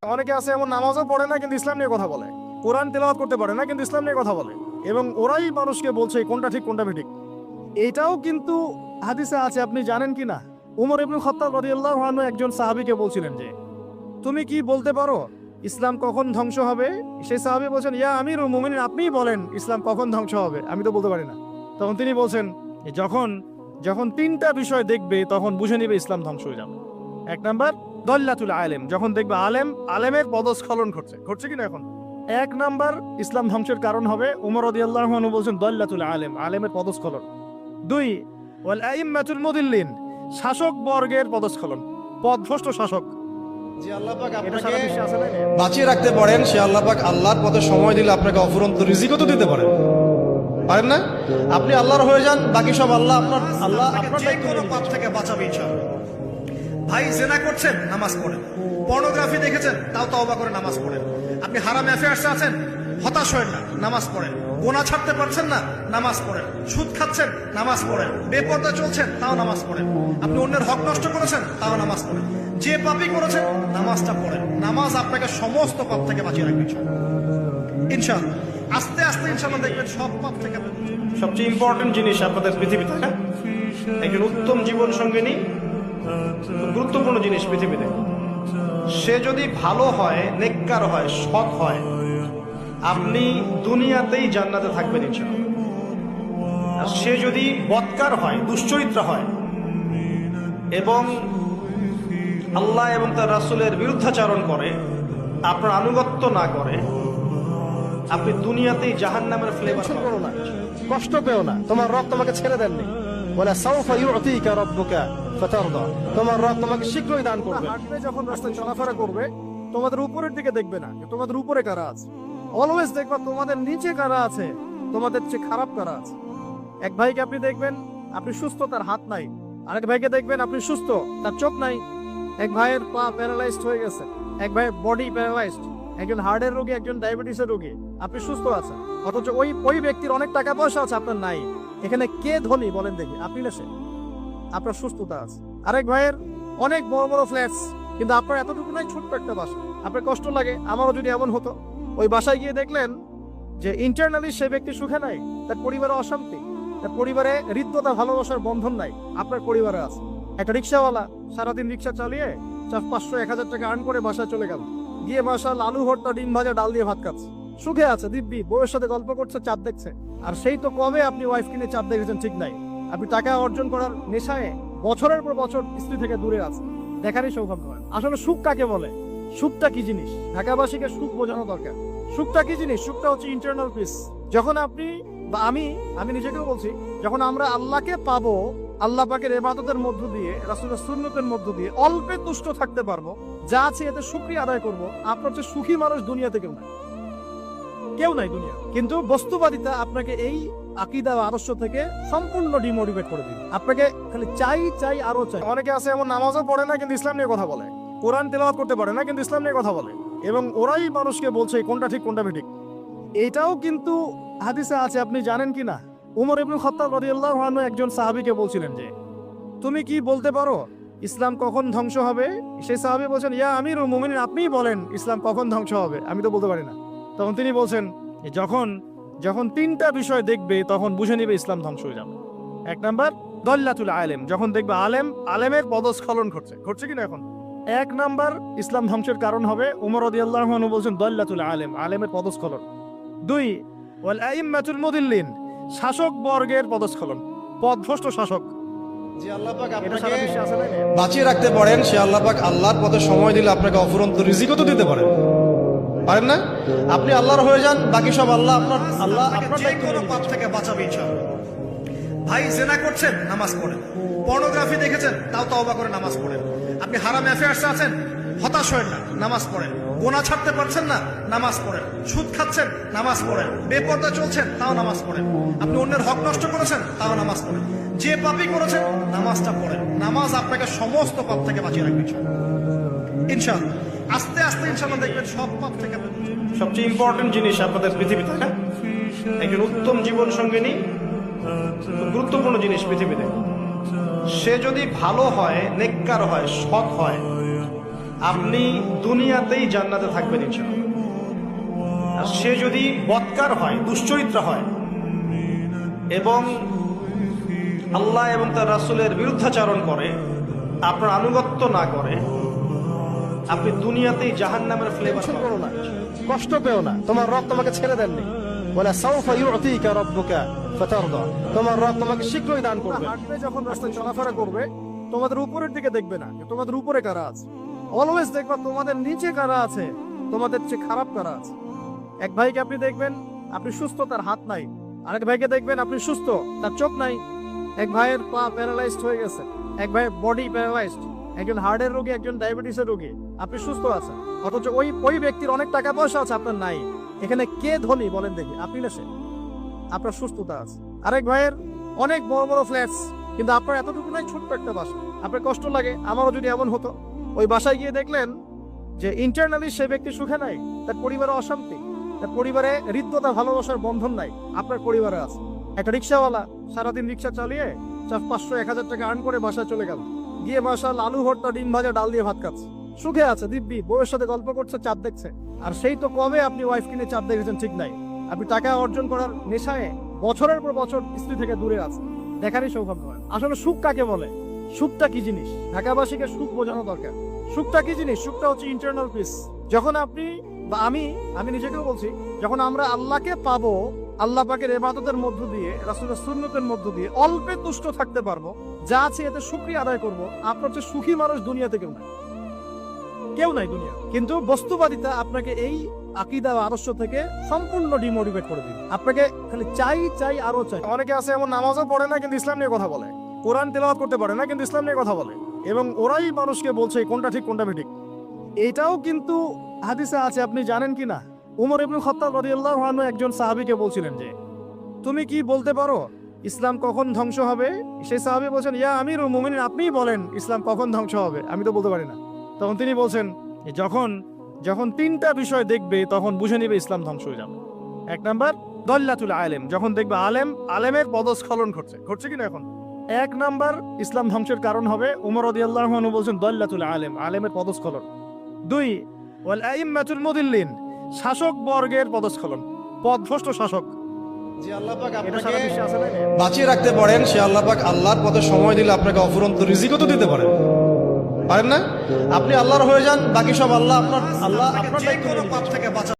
অনেকে আছে এমন নামাজও পড়ে না কিন্তু ইসলাম নিয়ে কথা বলে, কোরআন তেলাওয়াত করতে পারে না কিন্তু ইসলাম নিয়ে কথা বলে, এবং ওরাই মানুষকে বলছে কোনটা ঠিক কোনটা বেঠিক। এটাও কিন্তু হাদিসে আছে, আপনি জানেন কি না? উমর ইবনুল খাত্তাব রাদিয়াল্লাহু আনহু একজন সাহাবীকে বলছিলেন যে, তুমি কি বলতে পারো ইসলাম কখন ধ্বংস হবে? সেই সাহাবী বলছেন, ইয়া আমিরুল মুমিনিন, আপনিই বলেন ইসলাম কখন ধ্বংস হবে, আমি তো বলতে পারি না। তখন তিনি বলছেন, যখন যখন তিনটা বিষয় দেখবে তখন বুঝে নিবে ইসলাম ধ্বংস হয়ে যাবে। এক নাম্বার দল্লাতুল আলেম, যখন দেখবে আলেমের পদস্খলন ঘটছে কিনা এখন। এক নাম্বার ইসলাম ধ্বংসের কারণ হবে, উমর রাদিয়াল্লাহু আনহু বলছেন, দল্লাতুল আলেমের পদস্খলন। দুই, ওয়াল আইম্মাতুল মুদিল্লিন, শাসক বর্গের পদস্খলন, পথভ্রষ্ট শাসক। যে আল্লাহ পাক এটা আপনাকে সারা বিশ্বে আছে না? বাঁচিয়ে রাখতে পারেন, সে আল্লাহ পাক আল্লাহর পথে সময় দিলে আপনাকে অফুরন্ত রিজিকও তো দিতে পারেন না? আপনি আল্লাহর হয়ে যান, বাকি সব আল্লাহ আপনার যে কোনো পাপ থেকে বাঁচাবে ইনশাআল্লাহ। ভাই জেনা করছেন, নামাজ পড়েন। পর্নোগ্রাফি দেখেছেন, তাও তওবা করে নামাজ পড়েন। আপনি হারাম অ্যাফেয়ার্সে আছেন, হতাশ হয়েন না, নামাজ পড়েন। গোনা ছাড়তে পারছেন না, নামাজ পড়েন। সুদ খাচ্ছেন, নামাজ পড়েন। বেপর্দা চলছেন, তাও নামাজ পড়েন। আপনি অন্যের হক নষ্ট করেছেন, তাও নামাজ পড়েন। যে পাপই করেছেন, নামাজটা পড়েন। নামাজ আপনাকে সমস্ত পাপ থেকে বাঁচিয়ে রাখবে ইনশাআল্লাহ। আস্তে আস্তে ইনশাআল্লাহ দেখবেন সব পাপ থেকে। সবচেয়ে ইম্পর্টেন্ট জিনিস আপনাদের পৃথিবীতে, হ্যাঁ, একজন উত্তম জীবন সঙ্গিনী গুরুত্বপূর্ণ জিনিস পৃথিবীতে। সে যদি ভালো হয়, নেককার হয়, সৎ হয়, আপনি দুনিয়াতেই জান্নাতে থাকবেন ইনশাআল্লাহ। আর সে যদি বদকার হয়, দুশ্চরিত্র হয় এবং আল্লাহ এবং তার রাসূলের বিরুদ্ধাচরণ করে, আপনার আনুগত্য না করে, আপনি দুনিয়াতেই জাহান্নামের ফ্লেভার টেনশন করো না, কষ্ট পেও না, তোমার রব তোমাকে ছেড়ে দেননি। বলে সাউফা ইউতিকা রাব্বুকা ফাতারদা, তোমার রব তোমাকে শীঘ্রই দান করবে। হাঁটবে যখন রাস্তায় চলাফেরা করবে, তোমাদের উপরের দিকে দেখবে না তোমাদের উপরে কারা আছে, অলওয়েজ দেখবা তোমাদের নিচে কারা আছে, তোমাদের চেয়ে খারাপ কারা আছে। এক ভাইকে আপনি দেখবেন আপনি সুস্থ, তার হাত নাই। আরেক ভাইকে দেখবেন আপনি সুস্থ, তার চোখ নাই। এক ভাইয়ের পা প্যারালাইজড হয়ে গেছে, এক ভাইয়ের বডি প্যারালাইজড, একজন হার্টের রোগী, একজন ডায়াবেটিসের রোগী। আপনি সুস্থ আছেন, অথচ ওই ব্যক্তির অনেক টাকা পয়সা আছে, আপনার নাই। এখানে কে ধনী বলেন দেখি? আপনি না সে? আপনার সুস্থতা আছে। আরেক ভাইয়ের অনেক বড় বড় ফ্ল্যাটস, কিন্তু আপনার এতটুকু নাই, ছোট্ট একটা বাসা। আপনার কষ্ট লাগে, আমারও যদি এমন হতো। ওই বাসায় গিয়ে দেখলেন যে ইন্টারনালি সে ব্যক্তি সুখে নাই, তার পরিবারে অশান্তি, তার পরিবারে হৃদ্যতা ভালোবাসার বন্ধন নাই। আপনার পরিবারে আছে। একটা রিক্সাওয়ালা সারাদিন রিক্সা চালিয়ে 500-1000 টাকা আর্ন করে বাসায় চলে গেল, গিয়ে বাসায় আলু ভর্তা, ডিম ভাজা, ডাল দিয়ে ভাত খাচ্ছে, সুখে আছে দিব্যি, বউয়ের সাথে গল্প করছে, চাঁদ দেখছে। আর সেই তো কবে আপনি ওয়াইফ কিনে চাঁদ দেখেছেন ঠিক নাই। আপনি টাকা অর্জন করার নেশায় বছরের পর বছর স্ত্রী থেকে দূরে আছে, দেখারই সৌভাগ্য হয়। আসলে সুখ কাকে বলে? সুখটা কি জিনিস? ঢাকাবাসীকে সুখ বোঝানো দরকার। সুখটা কি জিনিস? সুখটা হচ্ছে ইন্টারনাল পিস। যখন আপনি বা আমি নিজেকেও বলছি, যখন আমরা আল্লাহকে পাবো, আল্লাহ পাকের ইবাদতের মধ্য দিয়ে, রাসূলের সুন্নতের মধ্য দিয়ে অল্পে তুষ্ট থাকতে পারবো, যা আছে এতে শুকরিয়া আদায় করবো, আপনার চেয়ে সুখী মানুষ দুনিয়াতে কেউ নাই দুনিয়া। কিন্তু বস্তুবাদিতা আপনাকে এই আকীদা বা আদর্শ থেকে সম্পূর্ণ ডিমোটিভেট করে দিবে। আপনাকে খালি চাই আরো চাই। অনেকে আছে এমন নামাজও পড়ে না কিন্তু ইসলাম নিয়ে কথা বলে, কোরআন তেলাওয়াত করতে পারে না কিন্তু ইসলাম নিয়ে কথা বলে, এবং ওরাই মানুষকে বলছে কোনটা ঠিক কোনটা বেঠিক। এটাও কিন্তু হাদিসে আছে, আপনি জানেন কি না? উমর ইবনুল খাত্তাব রাদিয়াল্লাহু আনহু একজন সাহাবীকে বলছিলেন যে, তুমি কি বলতে পারো ইসলাম কখন ধ্বংস হবে? সেই সাহাবী বলছেন, ইয়া আমিরুল মুমিনিন, আপনিই বলেন ইসলাম কখন ধ্বংস হবে, আমি তো বলতে পারি না। তখন তিনি বলছেন, যখন তিনটা বিষয় দেখবে তখন বুঝে নিবে ইসলাম ধ্বংস হয়ে যাবে। এক নাম্বার দল্লাতুল আলেম, যখন দেখবে আলেমের পদস্খলন ঘটছে কিনা এখন। এক নাম্বার ইসলাম ধ্বংসের কারণ হবে, উমর রাদিয়াল্লাহু আনহু বলছেন, দল্লাতুল আলেমের পদস্খলন। দুই, ওয়াল আইম্মাতুল মুদিল্লিন, শাসক বর্গের পদস্খলন, পথভ্রষ্ট শাসক। যে আল্লাহ পাক এটা সারা আপনাকে বিশ্বে আছে না? বাঁচিয়ে রাখতে পারেন, সে আল্লাহ পাক আল্লাহর পথে সময় দিলে আপনাকে অফুরন্ত রিজিকও তো দিতে পারেন না? আপনি আল্লাহর হয়ে যান, বাকি সব আল্লাহ আপনার যে কোনো পাপ থেকে বাঁচাবে ইনশাআল্লাহ। ভাই জেনা করছেন, নামাজ পড়েন। পর্নোগ্রাফি দেখেছেন, তাও তওবা করে নামাজ পড়েন। আপনি হারাম অ্যাফেয়ার্সে আছেন, হতাশ হয়েন না, নামাজ পড়েন। গোনা ছাড়তে পারছেন না, নামাজ পড়েন। সুদ খাচ্ছেন, নামাজ পড়েন। বেপর্দা চলছেন, তাও নামাজ পড়েন। আপনি অন্যের হক নষ্ট করেছেন, তাও নামাজ পড়েন। যে পাপই করেছেন, নামাজটা পড়েন। নামাজ আপনাকে সমস্ত পাপ থেকে বাঁচিয়ে রাখবে ইনশাআল্লাহ। আস্তে আস্তে ইনশাআল্লাহ দেখবেন সব পাপ থেকে। সবচেয়ে ইম্পর্টেন্ট জিনিস আপনাদের পৃথিবীতে, হ্যাঁ, একজন উত্তম জীবন সঙ্গিনী গুরুত্বপূর্ণ জিনিস পৃথিবীতে। সে যদি ভালো হয়, নেককার হয়, সৎ হয়, আপনি দুনিয়াতেই জান্নাতে থাকবেন ইনশাআল্লাহ। আর সে যদি বদকার হয়, দুশ্চরিত্র হয় এবং আল্লাহ এবং তার রাসূলের বিরুদ্ধাচরণ করে, আপনার আনুগত্য না করে, আপনি দুনিয়াতেই জাহান্নামের ফ্লেভার টেনশন করো না, কষ্ট পেও না, তোমার রব তোমাকে ছেড়ে দেননি। বলে সাউফা ইউতিকা রাব্বুকা ফাতারদা, তোমার রব তোমাকে শীঘ্রই দান করবে। হাঁটবে যখন রাস্তায় চলাফেরা করবে, তোমাদের উপরের দিকে দেখবে না যে তোমাদের উপরে কারা আছে, অলওয়েজ দেখবা তোমাদের নিচে কারা আছে, তোমাদের চেয়ে খারাপ কারা আছে। এক ভাইকে আপনি দেখবেন আপনি সুস্থ, তার হাত নাই। আরেক ভাইকে দেখবেন আপনি সুস্থ, তার চোখ নাই। এক ভাইয়ের পা প্যারালাইজড হয়ে গেছে, এক ভাইয়ের বডি প্যারালাইজড, একজন হার্টের রোগী, একজন ডায়াবেটিসের রোগী। আপনি সুস্থ আছেন, অথচ ওই ব্যক্তির অনেক টাকা পয়সা আছে, আপনার নাই। এখানে কে ধনী বলেন দেখি, আপনি না সে? আপনার সুস্থতা আছে। আরেক ভাইয়ের অনেক বড় বড় ফ্ল্যাটস, কিন্তু আপনার এতটুকু নাই, ছোট্ট একটা বাসা। আপনার কষ্ট লাগে, আমারও যদি এমন হতো। ওই বাসায় গিয়ে দেখলেন যে ইন্টারনালি সে ব্যক্তি সুখে নাই, তার পরিবারে অশান্তি, তার পরিবারে হৃদ্যতা ভালোবাসার বন্ধন নাই। আপনার পরিবারে আছে একটা রিক্সাওয়ালা, সারাদিন রিক্সা চালিয়ে 500-1000 টাকা আর্ন করে বাসায় চলে গেল, গিয়ে মাশাআল্লাহ আলু ভর্তা, ডিম ভাজা, ডাল দিয়ে ভাত খাচ্ছে, সুখে আছে, দিব্যি, বউয়ের সাথে গল্প করছে, চাঁদ দেখছে। আর সেই তো কবে আপনি ওয়াইফ কিনে চাঁদ দেখেছেন ঠিক নাই। আপনি টাকা অর্জন করার নেশায় বছরের পর বছর স্ত্রী থেকে দূরে আছে, দেখারই সৌভাগ্য হয়। আসলে সুখ কাকে বলে, সুখটা কি জিনিস, ঢাকাবাসীকে সুখ বোঝানো দরকার। সুখটা কি জিনিস? সুখটা হচ্ছে ইন্টারনাল পিস। যখন আপনি বা আমি নিজেকেও বলছি, যখন আমরা আল্লাহকে পাবো, আল্লাহ পাকের ইবাদতের মধ্য দিয়ে, রাসূলের সুন্নতের মধ্য দিয়ে অল্পে তুষ্ট থাকতে পারবো, যা আছে এতে শুকরিয়া আদায় করবো, আপনার চেয়ে সুখী মানুষ দুনিয়াতে কেউ নাই দুনিয়া। কিন্তু বস্তুবাদিতা আপনাকে এই আকীদা বা আদর্শ থেকে সম্পূর্ণ ডিমোটিভেট করে দিবে। আপনাকে খালি চাই আরো চাই। অনেকে আছে এমন, নামাজও পড়ে না কিন্তু ইসলাম নিয়ে কথা বলে, কোরআন তেলাওয়াত করতে পারে না কিন্তু ইসলাম নিয়ে কথা বলে, এবং ওরাই মানুষকে বলছে কোনটা ঠিক কোনটা বেঠিক। এটাও কিন্তু হাদিসে আছে, আপনি জানেন কি না? উমর ইবনে খাত্তাব রাদিয়াল্লাহু আনহু একজন সাহাবীকে বলছিলেন যে, তুমি কি বলতে পারো ইসলাম কখন ধ্বংস হবে? সেই সাহাবী বলছেন, ইয়া আমিরুল মুমিনিন, আপনিই বলেন ইসলাম কখন ধ্বংস হবে, আমি তো বলতে পারি না। তখন তিনি বলছেন, যখন 3টা বিষয় দেখবে তখন বুঝে নিবে ইসলাম ধ্বংস হয়ে যাবে। 1 নাম্বার দল্লাতুল আলেম, যখন দেখবে আলেমের পদস্খলন ঘটছে কিনা এখন। 1 নাম্বার ইসলাম ধ্বংসের কারণ হবে, উমর রাদিয়াল্লাহু আনহু বলছেন, দল্লাতুল আলেম, আলেমের পদস্খলন। 2 ওয়াল আইম্মাতুল মুদিল্লিন, শাসক বর্গের পদস্খলন, পথভ্রষ্ট শাসক। যে আল্লাহ পাক এটা আপনাকে সারা বিশ্বে আছে না? বাঁচিয়ে রাখতে পারেন, সে আল্লাহ পাক আল্লাহর পথে সময় দিলে আপনাকে অফুরন্ত রিজিকও তো দিতে পারেন না? আপনি আল্লাহর হয়ে যান, বাকি সব আল্লাহ আপনার যে দায়িত্ব কোনো নিয়ে পাপ থেকে বাঁচা